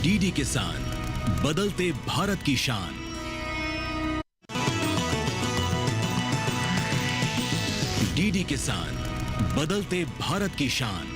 DD किसान, बदलते भारत की शान। डीडी किसान, बदलते भारत की शान।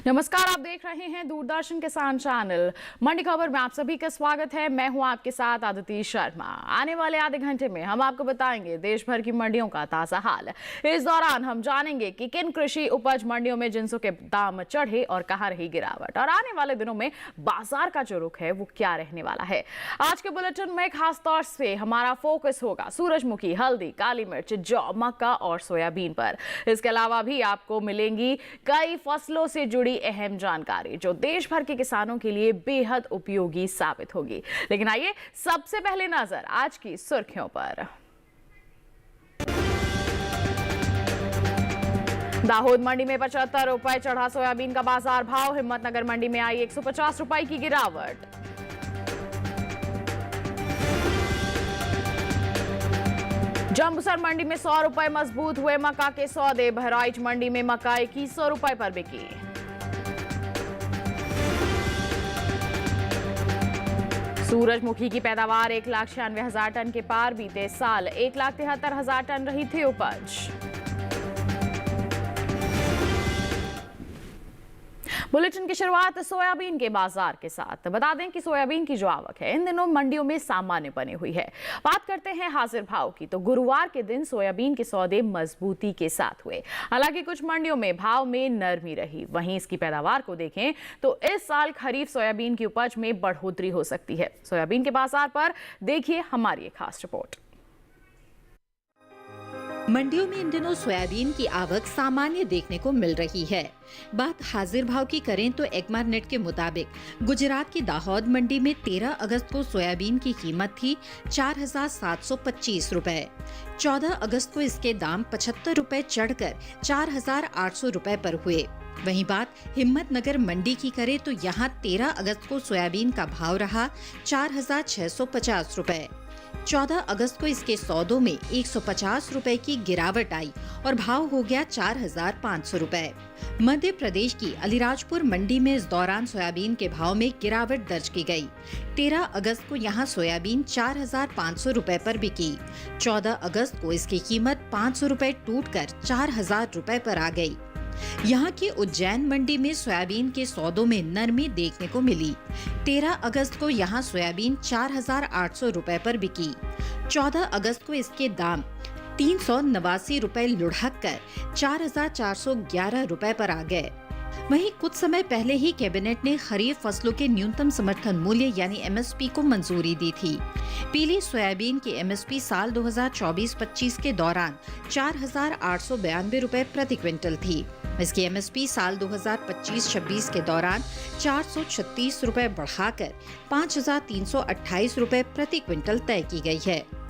नमस्कार, आप देख रहे हैं दूरदर्शन किसान चैनल। मंडी खबर में आप सभी का स्वागत है। मैं हूं आपके साथ आदिति शर्मा। आने वाले आधे घंटे में हम आपको बताएंगे देश भर की मंडियों का ताजा हाल। इस दौरान हम जानेंगे कि किन कृषि उपज मंडियों में जिंसों के दाम चढ़े और कहां रही गिरावट, और आने वाले दिनों में बाजार का जो रुख है वो क्या रहने वाला है। आज के बुलेटिन में खास तौर से हमारा फोकस होगा सूरजमुखी, हल्दी, काली मिर्च, जौ, मक्का और सोयाबीन पर। इसके अलावा भी आपको मिलेंगी कई फसलों से जुड़ी अहम जानकारी जो देश भर के किसानों के लिए बेहद उपयोगी साबित होगी। लेकिन आइए सबसे पहले नजर आज की सुर्खियों पर। दाहोद मंडी में 75 रुपए चढ़ा सोयाबीन का बाजार भाव। हिम्मतनगर मंडी में आई 150 रुपए की गिरावट। जम्बूसर मंडी में 100 रुपए मजबूत हुए मक्का के सौदे। बहराइच मंडी में मक्का 2100 रुपए पर बिकी। सूरजमुखी की पैदावार 1,96,000 टन के पार। बीते साल 1,73,000 टन रही थी उपज। बुलेटिन की शुरुआत सोयाबीन के बाजार के साथ। बता दें कि सोयाबीन की जो आवक है इन दिनों मंडियों में सामान्य बनी हुई है। बात करते हैं हाजिर भाव की, तो गुरुवार के दिन सोयाबीन के सौदे मजबूती के साथ हुए। हालांकि कुछ मंडियों में भाव में नरमी रही। वहीं इसकी पैदावार को देखें तो इस साल खरीफ सोयाबीन की उपज में बढ़ोतरी हो सकती है। सोयाबीन के बाजार पर देखिए हमारी एक खास रिपोर्ट। मंडियों में इन दिनों सोयाबीन की आवक सामान्य देखने को मिल रही है। बात हाजिर भाव की करें तो एग्मारनेट के मुताबिक गुजरात की दाहोद मंडी में 13 अगस्त को सोयाबीन की कीमत थी 4,725 रुपए। 14 अगस्त को इसके दाम 75 रुपए चढ़कर 4,800 रुपए पर हुए। वहीं बात हिम्मतनगर मंडी की करें तो यहाँ 13 अगस्त को सोयाबीन का भाव रहा 4,650 रुपए। 14 अगस्त को इसके सौदों में 150 रुपए की गिरावट आई और भाव हो गया 4,500 रुपए। मध्य प्रदेश की अलीराजपुर मंडी में इस दौरान सोयाबीन के भाव में गिरावट दर्ज की गई। 13 अगस्त को यहां सोयाबीन 4,500 रुपए पर बिकी। 14 अगस्त को इसकी कीमत 500 रुपए टूटकर 4,000 रुपए पर आ गई। यहाँ की उज्जैन मंडी में सोयाबीन के सौदों में नरमी देखने को मिली। 13 अगस्त को यहाँ सोयाबीन 4,800 रुपए पर बिकी। 14 अगस्त को इसके दाम 389 रुपए लुढ़क कर 4,411 रुपए पर आ गए। वहीं कुछ समय पहले ही कैबिनेट ने खरीफ फसलों के न्यूनतम समर्थन मूल्य यानी एमएसपी को मंजूरी दी थी। पीली सोयाबीन की एमएसपी साल 2024-25 के दौरान 4,892 रुपए प्रति क्विंटल थी। इसकी एमएसपी साल 2025-26 के दौरान 436 रुपए बढ़ाकर 5,328 रुपए प्रति क्विंटल तय की गई है।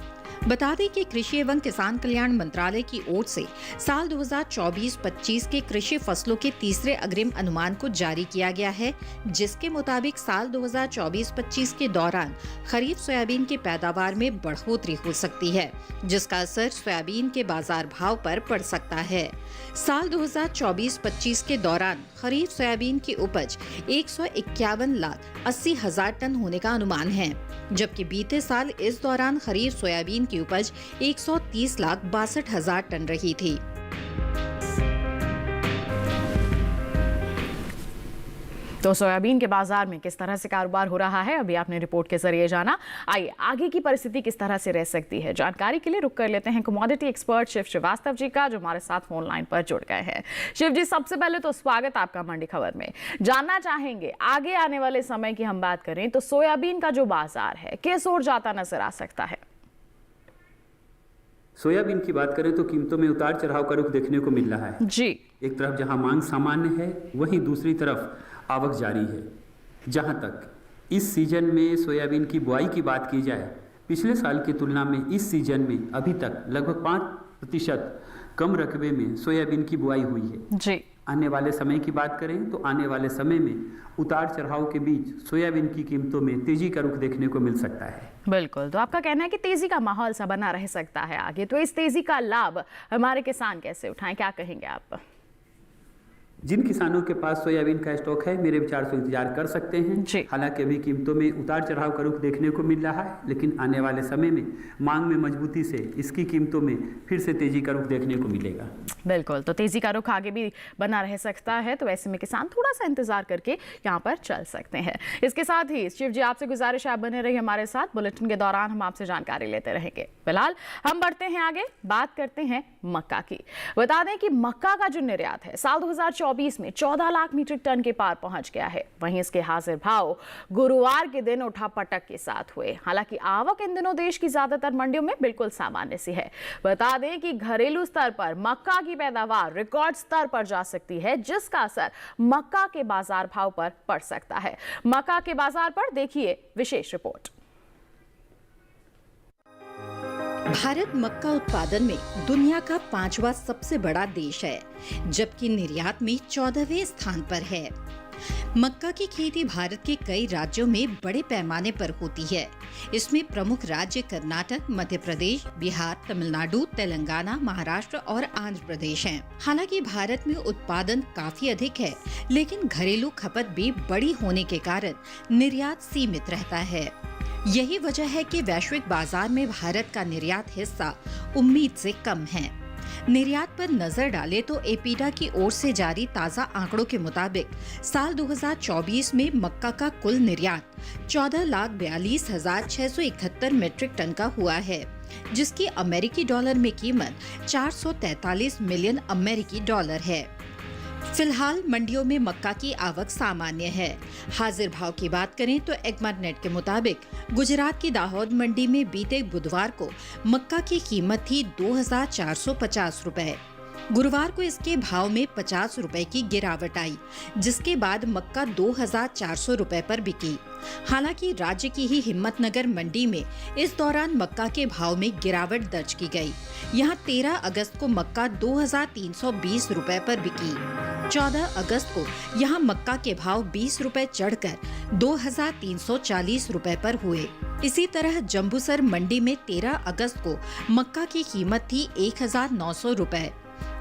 बता दें कि कृषि एवं किसान कल्याण मंत्रालय की ओर से साल 2024-25 के कृषि फसलों के तीसरे अग्रिम अनुमान को जारी किया गया है, जिसके मुताबिक साल 2024-25 के दौरान खरीफ सोयाबीन की पैदावार में बढ़ोतरी हो सकती है, जिसका असर सोयाबीन के बाजार भाव पर पड़ सकता है। साल 2024-25 के दौरान खरीफ सोयाबीन की उपज 151,80,000 टन होने का अनुमान है, जबकि बीते साल इस दौरान खरीफ सोयाबीन की उपज 130,62,000 टन रही थी। तो सोयाबीन के बाजार में किस तरह से कारोबार हो रहा है अभी आपने रिपोर्ट के जरिए जाना। आइए आगे की परिस्थिति किस तरह से रह सकती है, जानकारी के लिए रुक कर लेते हैं कमोडिटी एक्सपर्ट शिव श्रीवास्तव जी का, जो हमारे साथ फोन लाइन पर जुड़ गए हैं। शिव जी, सबसे पहले तो स्वागत आपका मंडी खबर में। जानना चाहेंगे आगे आने वाले समय की हम बात करें तो सोयाबीन का जो बाजार है किस ओर जाता नजर आ सकता है? सोयाबीन की बात करें तो कीमतों में उतार चढ़ाव का रुख देखने को मिल रहा है जी। एक तरफ जहां मांग सामान्य है, वहीं दूसरी तरफ आवक जारी है। जहां तक इस सीजन में सोयाबीन की बुआई की बात की जाए, पिछले साल की तुलना में इस सीजन में अभी तक लगभग 5% कम रकबे में सोयाबीन की बुआई हुई है। जी। आने वाले समय की बात करें तो आने वाले समय में उतार चढ़ाव के बीच सोयाबीन की कीमतों में तेजी का रुख देखने को मिल सकता है। बिल्कुल, तो आपका कहना है कि तेजी का माहौल सा बना रह सकता है आगे, तो इस तेजी का लाभ हमारे किसान कैसे उठाएं, क्या कहेंगे आप? जिन किसानों के पास सोयाबीन का स्टॉक है मेरे विचार से इंतजार कर सकते हैं। हालांकि अभी कीमतों में उतार चढ़ाव का रुख देखने को मिल रहा है, लेकिन आने वाले समय में मांग में मजबूती से इसकी कीमतों में फिर से तेजी का रुख देखने को मिलेगा। बिल्कुल, तो तेजी का रुख आगे भी बना रह सकता है, तो ऐसे में किसान थोड़ा सा इंतजार करके यहाँ पर चल सकते हैं। इसके साथ ही शिव जी, आपसे गुजारिश है आप बने रहिए हमारे साथ, बुलेटिन के दौरान हम आपसे जानकारी लेते रहेंगे। फिलहाल हम बढ़ते हैं आगे, बात करते हैं मक्का की। बता दें कि मक्का का जो निर्यात है साल 2024 में 14 लाख मीट्रिक टन के पार पहुंच गया है। वहीं इसके हाजिर भाव गुरुवार के दिन उठापटक के साथ हुए। हालांकि आवक इन दिनों देश की ज्यादातर मंडियों में बिल्कुल सामान्य सी है। बता दें कि घरेलू स्तर पर मक्का की पैदावार रिकॉर्ड स्तर पर जा सकती है, जिसका असर मक्का के बाजार भाव पर पड़ सकता है। मक्का के बाजार पर देखिए विशेष रिपोर्ट। भारत मक्का उत्पादन में दुनिया का 5वां सबसे बड़ा देश है, जबकि निर्यात में 14वें स्थान पर है। मक्का की खेती भारत के कई राज्यों में बड़े पैमाने पर होती है। इसमें प्रमुख राज्य कर्नाटक, मध्य प्रदेश, बिहार, तमिलनाडु, तेलंगाना, महाराष्ट्र और आंध्र प्रदेश हैं। हालांकि भारत में उत्पादन काफी अधिक है, लेकिन घरेलू खपत भी बड़ी होने के कारण निर्यात सीमित रहता है। यही वजह है कि वैश्विक बाजार में भारत का निर्यात हिस्सा उम्मीद से कम है। निर्यात पर नजर डाले तो एपीडा की ओर से जारी ताज़ा आंकड़ों के मुताबिक साल 2024 में मक्का का कुल निर्यात 14,42,671 मीट्रिक टन का हुआ है, जिसकी अमेरिकी डॉलर में कीमत 443 मिलियन अमेरिकी डॉलर है। फिलहाल मंडियों में मक्का की आवक सामान्य है। हाजिर भाव की बात करें तो एग्मार्टनेट के मुताबिक गुजरात की दाहोद मंडी में बीते बुधवार को मक्का की कीमत थी 2,450 रुपए। गुरुवार को इसके भाव में 50 रुपए की गिरावट आई, जिसके बाद मक्का 2,400 रुपए पर बिकी। हालांकि राज्य की ही हिम्मतनगर मंडी में इस दौरान मक्का के भाव में गिरावट दर्ज की गई। यहां 13 अगस्त को मक्का 2,320 रुपए पर बिकी। 14 अगस्त को यहां मक्का के भाव 20 रुपए चढ़कर 2,340 रुपए पर हुए। इसी तरह जम्बूसर मंडी में 13 अगस्त को मक्का की कीमत थी 1,900 रुपए।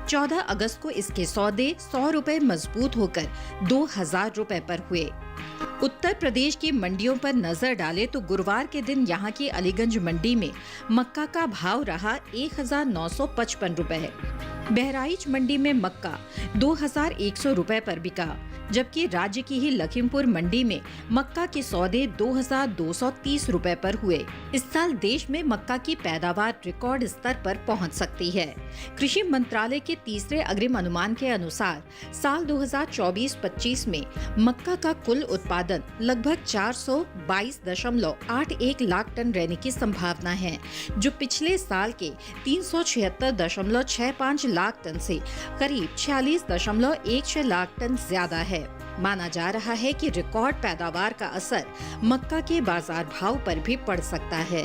14 अगस्त को इसके सौदे 100 रुपए मजबूत होकर 2,000 रुपए पर हुए। उत्तर प्रदेश की मंडियों पर नजर डाले तो गुरुवार के दिन यहां की अलीगंज मंडी में मक्का का भाव रहा 1,955 रुपए। बहराइच मंडी में मक्का 2,100 रुपए पर बिका, जबकि राज्य की ही लखीमपुर मंडी में मक्का के सौदे 2,230 रुपए पर हुए। इस साल देश में मक्का की पैदावार रिकॉर्ड स्तर पर पहुंच सकती है। कृषि मंत्रालय के तीसरे अग्रिम अनुमान के अनुसार साल 2024-25 में मक्का का कुल उत्पादन लगभग 422.81 लाख टन रहने की संभावना है, जो पिछले साल के 376.65 लाख टन से करीब 46.16 लाख टन ज्यादा है। माना जा रहा है कि रिकॉर्ड पैदावार का असर मक्का के बाजार भाव पर भी पड़ सकता है।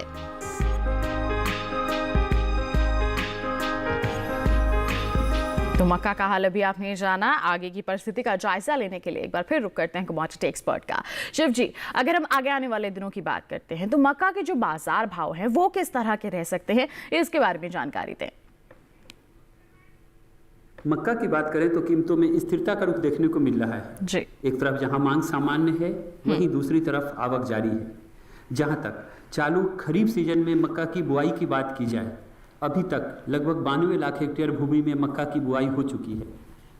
तो मक्का का हाल अभी आपने जाना। आगे की परिस्थिति का जायजा लेने के लिए एक बार फिर रुक करते हैं कमोडिटी एक्सपर्ट का। शिव जी, अगर हम आगे आने वाले दिनों की बात करते हैं तो मक्का के जो बाजार भाव हैं वो किस तरह के रह सकते हैं, इसके बारे में जानकारी दें। मक्का की बात करें तो कीमतों में स्थिरता का रुख देखने को मिल रहा है जी। एक तरफ जहां मांग सामान्य है, वहीं दूसरी तरफ आवक जारी है। जहां तक चालू खरीफ सीजन में मक्का की बुआई की बात की जाए, अभी तक लगभग 92 लाख हेक्टेयर भूमि में मक्का की बुआई हो चुकी है,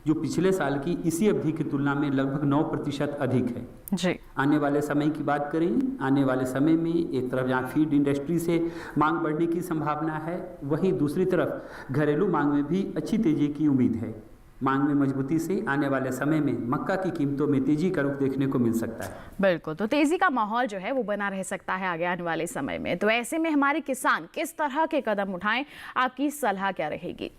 जो पिछले साल की इसी अवधि की तुलना में लगभग 9% अधिक है जी। आने वाले समय की बात करें, आने वाले समय में एक तरफ जहाँ फीड इंडस्ट्री से मांग बढ़ने की संभावना है, वहीं दूसरी तरफ घरेलू मांग में भी अच्छी तेजी की उम्मीद है। मांग में मजबूती से आने वाले समय में मक्का की कीमतों में तेजी का रुख देखने को मिल सकता है। बिल्कुल, तो तेजी का माहौल जो है वो बना रह सकता है आगे आने वाले समय में। तो ऐसे में हमारे किसान किस तरह के कदम उठाएं, आपकी सलाह क्या रहेगी?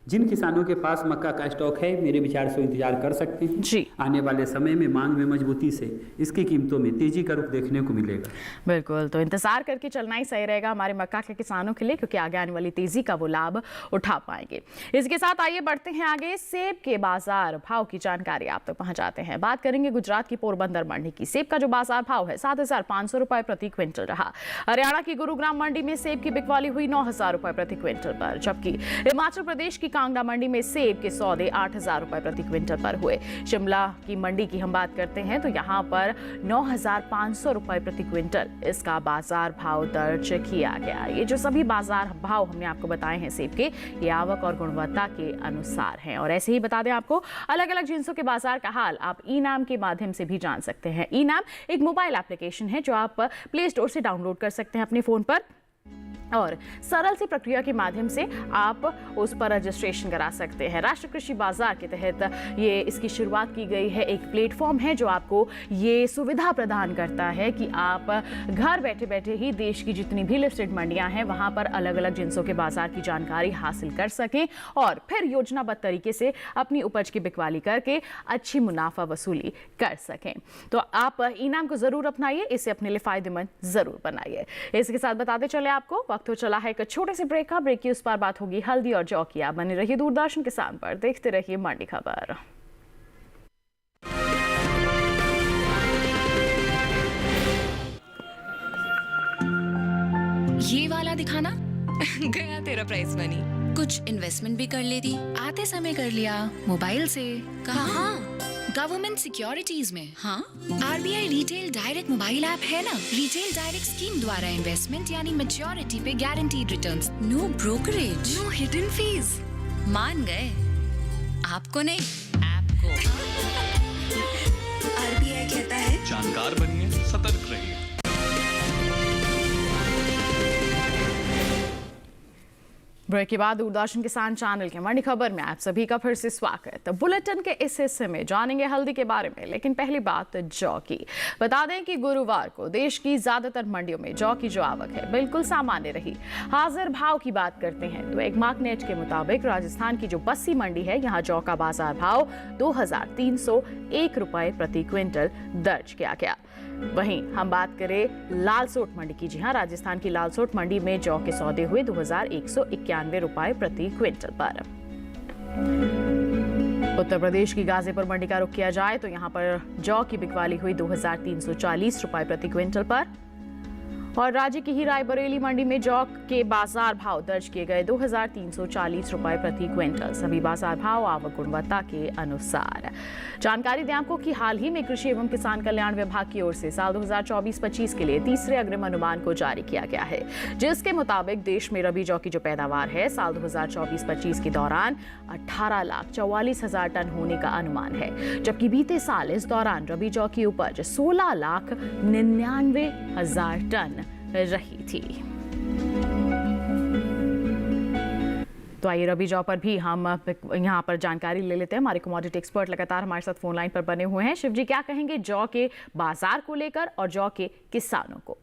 जिन किसानों के पास मक्का का स्टॉक है मेरे विचार से इंतजार कर सकते हैं जी। आने वाले समय में मांग में मजबूती से इसकी कीमतों में तेजी का रुख देखने को मिलेगा। बिल्कुल, तो इंतजार करके चलना ही सही रहेगा हमारे मक्का के किसानों के लिए, क्योंकि आगे आने वाली तेजी का वो लाभ उठा पाएंगे। इसके साथ आइए बढ़ते हैं आगे, सेब के बाजार भाव की जानकारी आप तक पहुंचाते हैं। बात करेंगे गुजरात की पोरबंदर मंडी की। सेब का जो बाजार भाव है 7,500 रुपए प्रति क्विंटल रहा। हरियाणा की गुरुग्राम मंडी में सेब की बिकवाली हुई 9,000 रुपए प्रति क्विंटल पर, जबकि हिमाचल प्रदेश की कांगड़ा मंडी में सेब के सौदे 8,000 रुपए प्रति क्विंटल पर हुए। शिमला की मंडी की हम बात करते हैं तो यहाँ पर 9,500 रुपए प्रति क्विंटल इसका बाजार भाव दर्ज किया गया। ये जो सभी बाजार भाव हमने आपको बताए हैं सेब के, ये आवक और गुणवत्ता के अनुसार हैं। और ऐसे ही बता दें आपको, अलग अलग जिन्सों के बाजार का हाल आप ई नाम के माध्यम से भी जान सकते हैं। ई नाम एक मोबाइल एप्लीकेशन है जो आप प्ले स्टोर से डाउनलोड कर सकते हैं अपने फोन पर, और सरल सी प्रक्रिया के माध्यम से आप उस पर रजिस्ट्रेशन करा सकते हैं। राष्ट्रीय कृषि बाजार के तहत ये इसकी शुरुआत की गई है। एक प्लेटफॉर्म है जो आपको ये सुविधा प्रदान करता है कि आप घर बैठे बैठे ही देश की जितनी भी लिस्टेड मंडियां हैं वहां पर अलग अलग जिन्सों के बाजार की जानकारी हासिल कर सकें और फिर योजनाबद्ध तरीके से अपनी उपज की बिकवाली करके अच्छी मुनाफा वसूली कर सकें। तो आप इनाम को जरूर अपनाइए, इसे अपने लिए फायदेमंद जरूर बनाइए। इसके साथ बताते चले आपको, तो चला है एक छोटे से ब्रेक का। ब्रेक की उस पार बात होगी हल्दी और जौ की। आप बने रहिए दूरदर्शन किसान पर, देखते रहिए मंडी खबर। ये वाला दिखाना गया तेरा प्राइस मनी। कुछ इन्वेस्टमेंट भी कर लेती, आते समय कर लिया मोबाइल से। कहाँ? गवर्नमेंट सिक्योरिटीज में। हाँ, RBI retail direct mobile app है ना। रिटेल डायरेक्ट स्कीम द्वारा इन्वेस्टमेंट यानी मैच्योरिटी पे guaranteed returns, no brokerage, no hidden fees. मान गए? आपको नहीं, ऐप को। आरबीआई कहता है जानकार बनिए, सतर्क रहिए। ब्रेक के बाद दूरदर्शन किसान चैनल के मंडी खबर में आप सभी का फिर से स्वागत। बुलेटिन के इस हिस्से में जानेंगे हल्दी के बारे में, लेकिन पहली बात जौ की। बता दें कि गुरुवार को देश की ज्यादातर मंडियों में जौ की जो आवक है बिल्कुल सामान्य रही। हाजिर भाव की बात करते हैं तो एक मार्कनेट के मुताबिक राजस्थान की जो बस्सी मंडी है, यहाँ जौ का बाजार भाव 2,301 रुपए प्रति क्विंटल दर्ज किया गया। वहीं हम बात करें लालसोट मंडी की, जी हां, राजस्थान की लालसोट मंडी में जौ के सौदे हुए 2,191 रुपए प्रति क्विंटल पर। उत्तर प्रदेश की गाजीपुर मंडी का रुख किया जाए तो यहां पर जौ की बिकवाली हुई 2,340 रुपए प्रति क्विंटल पर, और राज्य की ही रायबरेली मंडी में जौ के बाजार भाव दर्ज किए गए 2,340 रुपए प्रति क्विंटल। सभी बाजार भाव आवक गुणवत्ता के अनुसार। जानकारी दें आपको कि हाल ही में कृषि एवं किसान कल्याण विभाग की ओर से साल 2024-25 के लिए तीसरे अग्रिम अनुमान को जारी किया गया है, जिसके मुताबिक देश में रबी जौ की जो पैदावार है साल 2024-25 के दौरान 18,44,000 टन होने का अनुमान है, जबकि बीते साल इस दौरान रबी जौ की उपज 16,99,000 टन रही थी। तो आइए रबी जौ पर भी हम यहाँ पर जानकारी ले लेते हैं। हमारे कमोडिटी एक्सपर्ट लगातार हमारे साथ फोन लाइन पर बने हुए हैं। शिव जी, क्या कहेंगे जौ के बाजार को लेकर और जौ के किसानों को?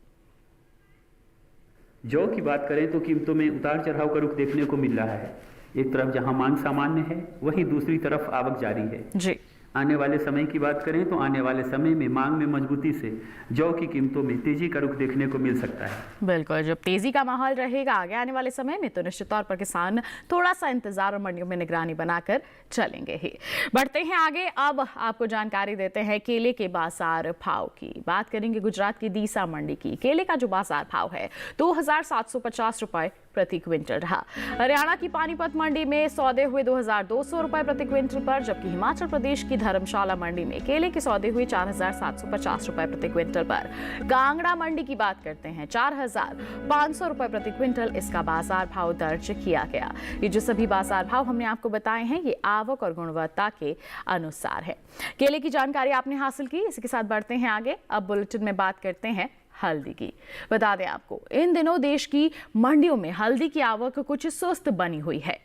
जौ की बात करें तो कीमतों में उतार चढ़ाव का रुख देखने को मिल रहा है। एक तरफ जहां मांग सामान्य है, वहीं दूसरी तरफ आवक जारी है। जी। आने वाले समय की बात करें तो आने वाले समय में मांग में मजबूती से जौ की कीमतों में तेजी का रुख देखने को मिल सकता है। बिल्कुल, जब तेजी का माहौल रहेगा आगे आने वाले समय में तो निश्चित तौर पर किसान थोड़ा सा इंतजार और मंडियों में निगरानी बनाकर चलेंगे ही। बढ़ते हैं आगे, अब आपको जानकारी देते हैं केले के बाजार भाव की। बात करेंगे गुजरात की दीसा मंडी की। केले का जो बाजार भाव है 2,750 रुपए प्रति क्विंटल रहा। हरियाणा की पानीपत मंडी में सौदे हुए 2,200 रुपए प्रति क्विंटल पर, जबकि हिमाचल प्रदेश की धर्मशाला मंडी में केले के सौदे हुए 4,750 रुपए प्रति क्विंटल पर। कांगड़ा मंडी की बात करते हैं 4,500 रुपए प्रति क्विंटल इसका बाजार भाव दर्ज किया गया। ये जो सभी बाजार भाव हमने आपको बताए हैं ये आवक और गुणवत्ता के अनुसार है। केले की जानकारी आपने हासिल की। इसके साथ बढ़ते हैं आगे, अब बुलेटिन में बात करते हैं हल्दी की। बता दें आपको, इन दिनों देश की मंडियों में हल्दी की आवक कुछ सुस्त बनी हुई है।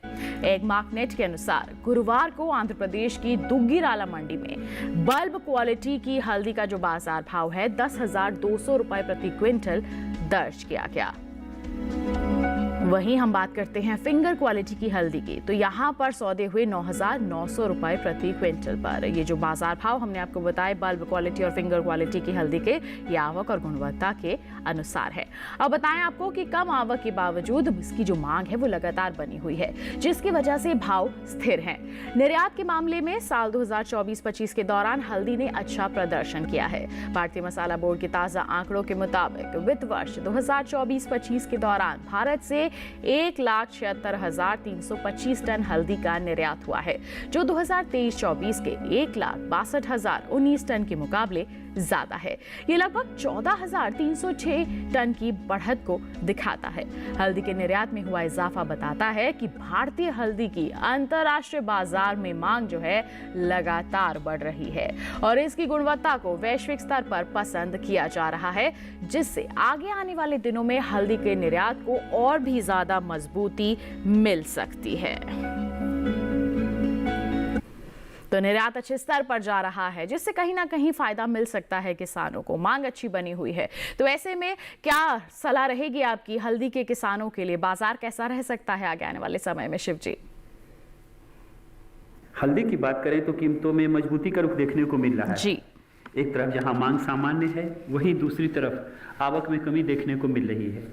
एक मार्कनेट के अनुसार गुरुवार को आंध्र प्रदेश की दुग्गिराला मंडी में बल्ब क्वालिटी की हल्दी का जो बाजार भाव है 10,200 रुपए प्रति क्विंटल दर्ज किया गया। वहीं हम बात करते हैं फिंगर क्वालिटी की हल्दी की, तो यहाँ पर सौदे हुए 9,900 रुपए प्रति क्विंटल पर। ये जो बाजार भाव हमने आपको बताए बल्ब क्वालिटी और फिंगर क्वालिटी की हल्दी के, ये आवक और गुणवत्ता के अनुसार है। अब बताएं आपको कि कम आवक के बावजूद इसकी जो मांग है वो लगातार बनी हुई है, जिसकी वजह से भाव स्थिर हैं। निर्यात के मामले में साल 2024-25 के दौरान हल्दी ने अच्छा प्रदर्शन किया है। भारतीय मसाला बोर्ड के ताजा आंकड़ों के मुताबिक वित्त वर्ष 2024-25 के दौरान भारत से 1,76,325 टन हल्दी का निर्यात हुआ है, जो 2023-24 के 1,62,019 टन के मुकाबले ज्यादा है। ये लगभग 14,306 टन की बढ़त को दिखाता है। हल्दी के निर्यात में हुआ इजाफा बताता है कि भारतीय हल्दी की अंतर्राष्ट्रीय बाजार में मांग जो है लगातार बढ़ रही है और इसकी गुणवत्ता को वैश्विक स्तर पर पसंद किया जा रहा है, जिससे आगे आने वाले दिनों में हल्दी के निर्यात को और भी ज्यादा मजबूती मिल सकती है। तो निर्यात अच्छे स्तर पर जा रहा है, जिससे कहीं ना कहीं फायदा मिल सकता है किसानों को। मांग अच्छी बनी हुई है, तो ऐसे में क्या सलाह रहेगी आपकी हल्दी के किसानों के लिए? बाजार कैसा रह सकता है आगे आने वाले समय में, शिव जी? हल्दी की बात करें तो कीमतों में मजबूती का रुख देखने को मिल रहा है जी। एक तरफ जहां मांग सामान्य है, वहीं दूसरी तरफ आवक में कमी देखने को मिल रही है।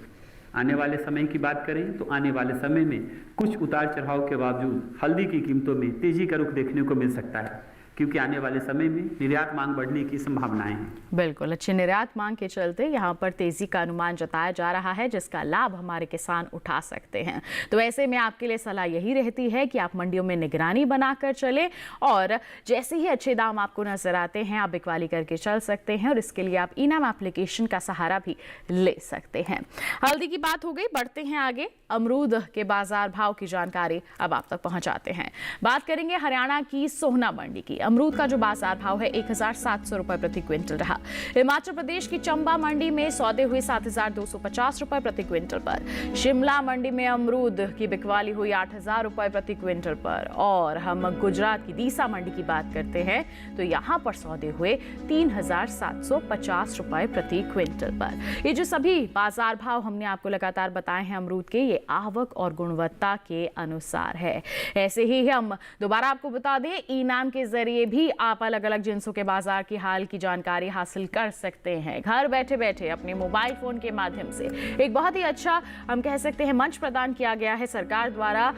आने वाले समय की बात करें तो आने वाले समय में कुछ उतार चढ़ाव के बावजूद हल्दी की कीमतों में तेजी का रुख देखने को मिल सकता है, क्योंकि आने वाले समय में निर्यात मांग बढ़ने की संभावनाएं हैं। बिल्कुल, अच्छी निर्यात मांग के चलते यहाँ पर तेजी का अनुमान जताया जा रहा है, जिसका लाभ हमारे किसान उठा सकते हैं। तो ऐसे में आपके लिए सलाह यही रहती है कि आप मंडियों में निगरानी बनाकर चलें और जैसे ही अच्छे दाम आपको नजर आते हैं आप बिकवाली करके चल सकते हैं, और इसके लिए आप ई-नाम एप्लीकेशन का सहारा भी ले सकते हैं। हल्दी की बात हो गई, बढ़ते हैं आगे। अमरूद के बाजार भाव की जानकारी अब आप तक पहुंचाते हैं। बात करेंगे हरियाणा की सोहना मंडी की। अमरूद का जो बाजार भाव है 1,700 रुपए प्रति क्विंटल रहा। हिमाचल प्रदेश की चंबा मंडी में सौदे हुए 7,250 रुपए प्रति क्विंटल पर। शिमला मंडी में अमरूद की बिकवाली हुई 8,000 रुपए प्रति क्विंटल पर। और हम गुजरात की दीसा मंडी की बात करते हैं तो यहाँ पर सौदे हुए 3,750 रुपए प्रति क्विंटल पर। ये जो सभी बाजार भाव हमने आपको लगातार बताए हैं अमरूद के, ये आवक और गुणवत्ता के अनुसार है। ऐसे ही हम दोबारा आपको बता दें, ई-नाम के जरिए भी आप अलग अलग जिन्सों के बाजार की हाल की जानकारी हासिल कर सकते हैं, घर बैठे बैठे अपने मोबाइल फोन के माध्यम से। एक बहुत ही अच्छा हम कह सकते हैं मंच प्रदान किया गया है सरकार द्वारा,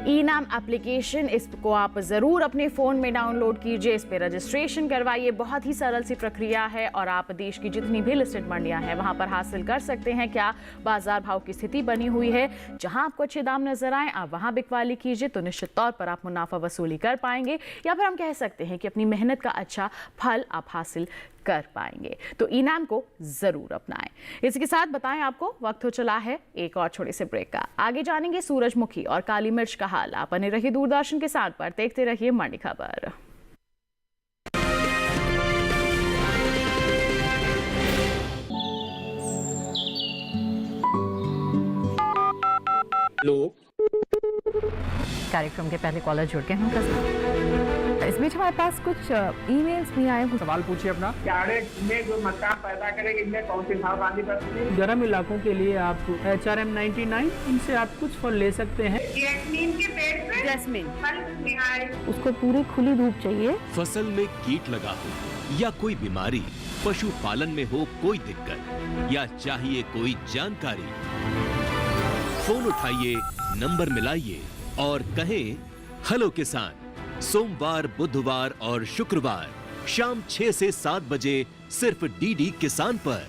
ई-नाम एप्लीकेशन। इसको आप जरूर अपने फोन में डाउनलोड कीजिए, इस पे रजिस्ट्रेशन करवाइए। बहुत ही सरल सी प्रक्रिया है और आप देश की जितनी भी लिस्टेड मंडियां हैं वहां पर हासिल कर सकते हैं क्या बाजार भाव की स्थिति बनी हुई है। जहां आपको अच्छे दाम नजर आए आप वहां बिकवाली कीजिए, तो निश्चित तौर पर आप मुनाफा वसूली कर पाएंगे, या फिर हम कह सकते हैं कि अपनी मेहनत का अच्छा फल आप हासिल कर पाएंगे। तो ई-नाम को जरूर अपनाएं। इसके साथ बताएं आपको वक्त हो चला है एक और छोटे से ब्रेक का। आगे जानेंगे सूरजमुखी और काली मिर्च का हाल। आप बने रहिए दूरदर्शन के साथ पर, देखते रहिए मंडी खबर। हेलो, कार्यक्रम के पहले कॉलर जुड़ गए हैं। इस बीच हमारे पास कुछ ईमेल्स भी आए हैं। सवाल पूछिए अपना। कैरेट में जो मक्का पैदा करेंगे इनमें कौन सी सावधानी बरतनी है? गर्म इलाकों के लिए आप HRM 99 इनसे आप कुछ फल ले सकते हैं। जैस्मीन के पेड़ पे जैस्मीन फल निहाय उसको पूरी खुली धूप चाहिए। फसल में कीट लगा हो या कोई बीमारी, पशुपालन में हो कोई दिक्कत या चाहिए कोई जानकारी, फोन उठाइए, नंबर मिलाइए और कहें हेलो किसान। सोमवार, बुधवार और शुक्रवार शाम 6 से 7 बजे सिर्फ डीडी किसान पर।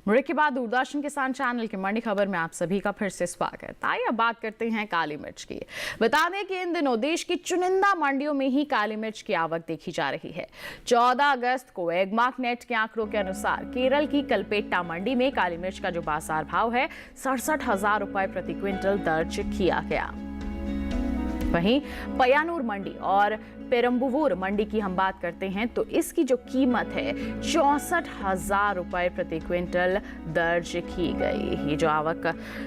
ब्रेक के बाद दूरदर्शन किसान चैनल की मंडी खबर में आप सभी का फिर से स्वागत। आइए अब बात करते हैं काली मिर्च की। बता दें कि इन दिनों देश की चुनिंदा मंडियों में ही काली मिर्च की आवक देखी जा रही है। 14 अगस्त को एगमार्क नेट के आंकड़ों के अनुसार केरल की कलपेट्टा मंडी में काली मिर्च का जो बाजार भाव है 67,000 रुपए प्रति क्विंटल दर्ज किया गया। वहीं पय्यानूर मंडी और पेरम्बुवूर मंडी की हम बात करते हैं तो इसकी जो कीमत है 64,000 रुपए प्रति क्विंटल दर्ज की गई।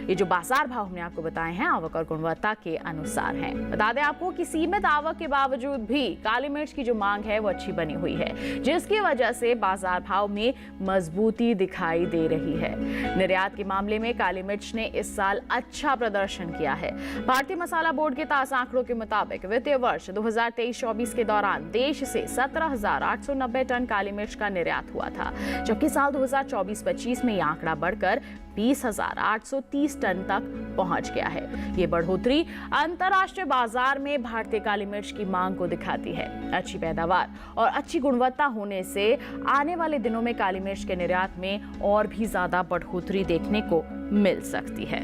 ये जो बाजार भाव हमने आपको बताए हैं आवक और गुणवत्ता के अनुसार हैं। बता दें आपको कि सीमित आवक के बावजूद भी काली मिर्च की जो मांग है वो अच्छी बनी हुई है, जिसकी वजह से बाजार भाव में मजबूती दिखाई दे रही है। निर्यात के मामले में काली मिर्च ने इस साल अच्छा प्रदर्शन किया है। भारतीय मसाला बोर्ड के ताजा आंकड़ों के मुताबिक वित्तीय वर्ष 2023-24 के दौरान देश से 17,890 टन काली मिर्च का निर्यात हुआ था, जबकि साल 2024-25 में यह आंकड़ा बढ़कर 20,830 टन तक पहुंच गया है। ये बढ़ोतरी अंतर्राष्ट्रीय बाजार में भारतीय काली मिर्च की मांग को दिखाती है। अच्छी पैदावार और अच्छी गुणवत्ता होने से आने वाले दिनों में काली मिर्च के निर्यात में और भी ज्यादा बढ़ोतरी देखने को मिल सकती है।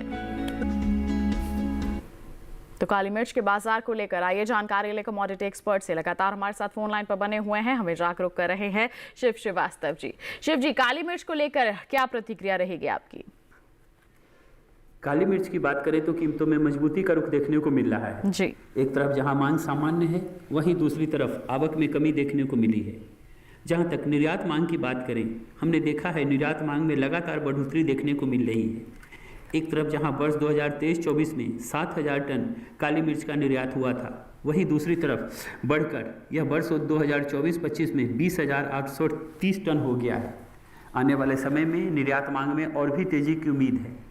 तो काली मिर्च के बाजार को लेकर आइए जानकारी ले कमोडिटी एक्सपर्ट से लगातार हमारे साथ फोन लाइन पर बने हुए हैं, हमें जागरूक कर रहे हैं शिव श्रीवास्तव जी। शिव जी, काली मिर्च को लेकर क्या प्रतिक्रिया रहेगी आपकी? काली मिर्च की बात करें तो कीमतों में मजबूती का रुख देखने को मिल रहा है जी। एक तरफ जहां मांग सामान्य है, वहीं दूसरी तरफ आवक में कमी देखने को मिली है। जहां तक निर्यात मांग की बात करें, हमने देखा है निर्यात मांग में लगातार बढ़ोतरी देखने को मिल रही है। एक तरफ जहां वर्ष 2023-24 में 7,000 टन काली मिर्च का निर्यात हुआ था, वहीं दूसरी तरफ बढ़कर यह वर्ष 2024-25 में 20,830 टन हो गया है। आने वाले समय में निर्यात मांग में और भी तेजी की उम्मीद है।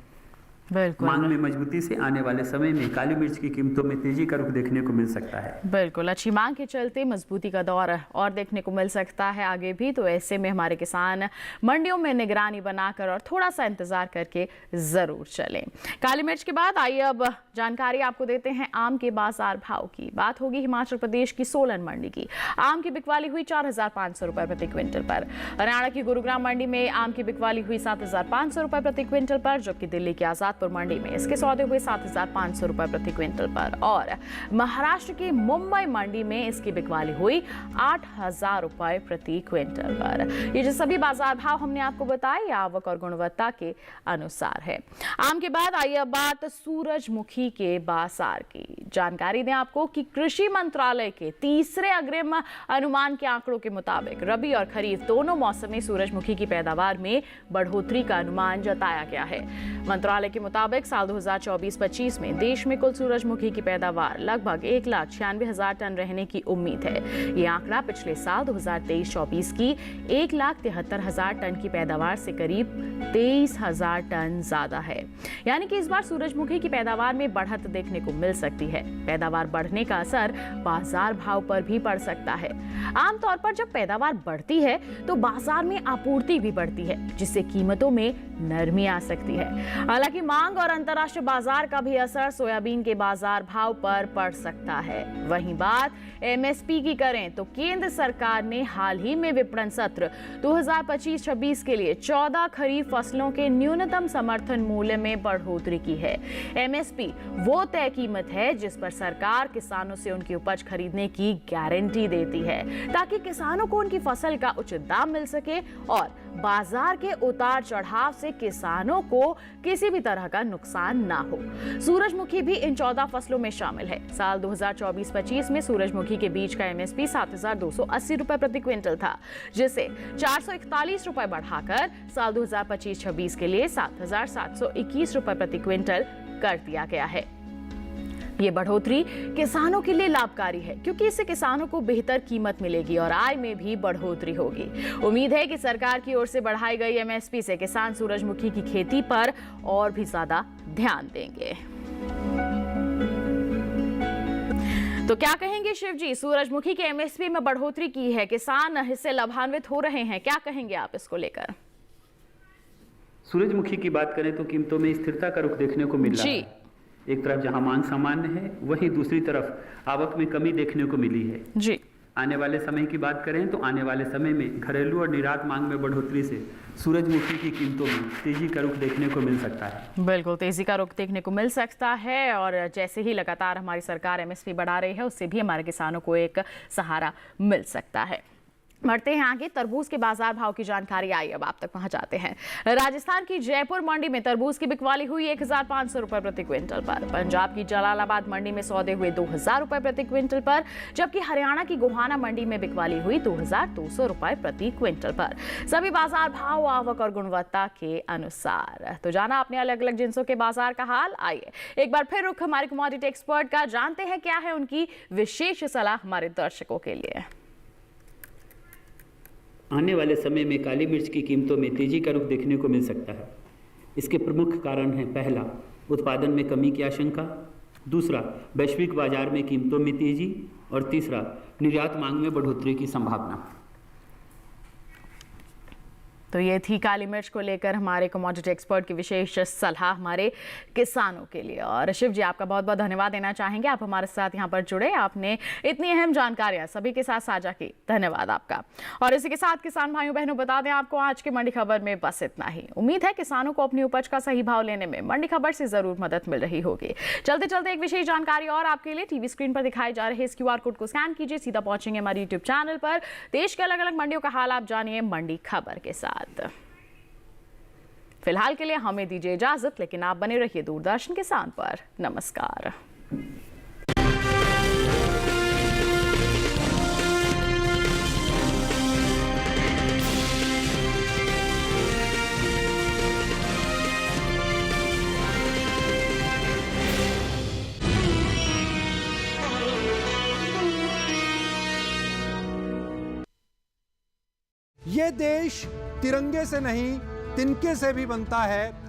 बिल्कुल, मांग में मजबूती से आने वाले समय में काली मिर्च की कीमतों में तेजी का रुख देखने को मिल सकता है। बिल्कुल, अच्छी मांग के चलते मजबूती का दौर और देखने को मिल सकता है आगे भी। तो ऐसे में हमारे किसान मंडियों में निगरानी बनाकर और थोड़ा सा इंतजार करके जरूर चलें। काली मिर्च के बाद आइए अब जानकारी आपको देते हैं आम के बाजार भाव की। बात होगी हिमाचल प्रदेश की सोलन मंडी की। आम की बिकवाली हुई 4,500 रुपए प्रति क्विंटल पर। हरियाणा की गुरुग्राम मंडी में आम की बिकवाली हुई 7,500 रुपए प्रति क्विंटल पर, जबकि दिल्ली की आजादपुर मंडी में इसके सौदे हुए 7,500 रुपए प्रति क्विंटल पर। और महाराष्ट्र की मुंबई मंडी में इसकी बिकवाली हुई 8,000 रुपए प्रति क्विंटल पर। ये जो सभी बाजार भाव हमने आपको बताए आवक और गुणवत्ता के अनुसार है। आम के बाद आइए अब बात सूरजमुखी के बाजार की। जानकारी दें आपको कि कृषि मंत्रालय के तीसरे अग्रिम अनुमान के आंकड़ों के मुताबिक रबी और खरीफ दोनों मौसम में सूरजमुखी की पैदावार में बढ़ोतरी का अनुमान जताया गया है। मंत्रालय के मुताबिक साल 2024-25 में देश में कुल सूरजमुखी की पैदावार लगभग 1,96,000 टन रहने की उम्मीद है। ये आंकड़ा पिछले साल 2023-24 की 1,73,000 टन की पैदावार से करीब 23,000 टन ज्यादा है। यानी कि इस बार सूरजमुखी की पैदावार में बढ़त देखने को मिल सकती है। पैदावार बढ़ने का असर बाजार भाव पर भी पड़ सकता है। आमतौर पर जब पैदावार बढ़ती है तो बाजार में आपूर्ति भी बढ़ती है, जिससे कीमतों में नरमी आ सकती है। हालांकि मांग और अंतर्राष्ट्रीय बाजार का भी असर सोयाबीन के बाजार भाव पर पड़ सकता है। वहीं बात एमएसपी की करें तो केंद्र सरकार ने हाल ही में विपणन सत्र 2025-26 के लिए 14 खरीफ फसलों के न्यूनतम समर्थन मूल्य में बढ़ोतरी की है। एमएसपी वो तय कीमत है जिस पर सरकार किसानों से उनकी उपज खरीदने की गारंटी देती है, ताकि किसानों को उनकी फसल का उचित दाम मिल सके और बाजार के उतार चढ़ाव से किसानों को किसी भी तरह का नुकसान ना हो। सूरजमुखी भी इन 14 फसलों में शामिल है। साल 2024-25 में सूरजमुखी के बीज का एमएसपी 7,280 रुपए प्रति क्विंटल था, जिसे 441 रुपए बढ़ाकर साल 2025-26 के लिए 7,721 रुपए प्रति क्विंटल कर दिया गया है। ये बढ़ोतरी किसानों के लिए लाभकारी है, क्योंकि इससे किसानों को बेहतर कीमत मिलेगी और आय में भी बढ़ोतरी होगी। उम्मीद है कि सरकार की ओर से बढ़ाई गई एमएसपी से किसान सूरजमुखी की खेती पर और भी ज्यादा ध्यान देंगे। तो क्या कहेंगे शिव जी, सूरजमुखी के एमएसपी में बढ़ोतरी की है, किसान इससे लाभान्वित हो रहे हैं, क्या कहेंगे आप इसको लेकर? सूरजमुखी की बात करें तो कीमतों में स्थिरता का रुख देखने को मिल रहा है। एक तरफ जहां मांग सामान्य है, वहीं दूसरी तरफ आवक में कमी देखने को मिली है जी। आने वाले समय की बात करें तो आने वाले समय में घरेलू और निर्यात मांग में बढ़ोतरी से सूरजमुखी की कीमतों में तेजी का रुख देखने को मिल सकता है। बिल्कुल, तेजी का रुख देखने को मिल सकता है और जैसे ही लगातार हमारी सरकार एमएसपी बढ़ा रही है, उससे भी हमारे किसानों को एक सहारा मिल सकता है। बढ़ते हैं आगे। तरबूज के बाजार भाव की जानकारी आई, अब आप तक पहुंचाते हैं। राजस्थान की जयपुर मंडी में तरबूज की बिकवाली हुई 1500 रुपए प्रति क्विंटल पर। पंजाब की जलालाबाद मंडी में सौदे हुए 2000 रुपए प्रति क्विंटल पर, जबकि हरियाणा की गोहाना मंडी में बिकवाली हुई 2200 रुपए प्रति क्विंटल पर। सभी बाजार भाव आवक और गुणवत्ता के अनुसार। तो जाना आपने अलग अलग जिंसों के बाजार का हाल। आइए एक बार फिर रुख हमारे कमोडिटी एक्सपर्ट का, जानते हैं क्या है उनकी विशेष सलाह हमारे दर्शकों के लिए। आने वाले समय में काली मिर्च की कीमतों में तेजी का रुख देखने को मिल सकता है। इसके प्रमुख कारण हैं, पहला, उत्पादन में कमी की आशंका, दूसरा, वैश्विक बाजार में कीमतों में तेजी, और तीसरा, निर्यात मांग में बढ़ोतरी की संभावना। तो ये थी काली मिर्च को लेकर हमारे कमोडिटी एक्सपर्ट की विशेष सलाह हमारे किसानों के लिए। और शिव जी, आपका बहुत बहुत धन्यवाद देना चाहेंगे, आप हमारे साथ यहाँ पर जुड़े, आपने इतनी अहम जानकारियां सभी के साथ साझा की, धन्यवाद आपका। और इसी के साथ किसान भाइयों बहनों, बता दें आपको आज की मंडी खबर में बस इतना ही। उम्मीद है किसानों को अपनी उपज का सही भाव लेने में मंडी खबर से जरूर मदद मिल रही होगी। चलते चलते एक विशेष जानकारी और आपके लिए, टीवी स्क्रीन पर दिखाए जा रहे इस QR कोड को स्कैन कीजिए, सीधा पहुंचेंगे हमारे यूट्यूब चैनल पर। देश के अलग अलग मंडियों का हाल आप जानिए मंडी खबर के साथ। फिलहाल के लिए हमें दीजिए इजाजत, लेकिन आप बने रहिए दूरदर्शन किसान पर। नमस्कार। ये देश तिरंगे से नहीं, तिनके से भी बनता है।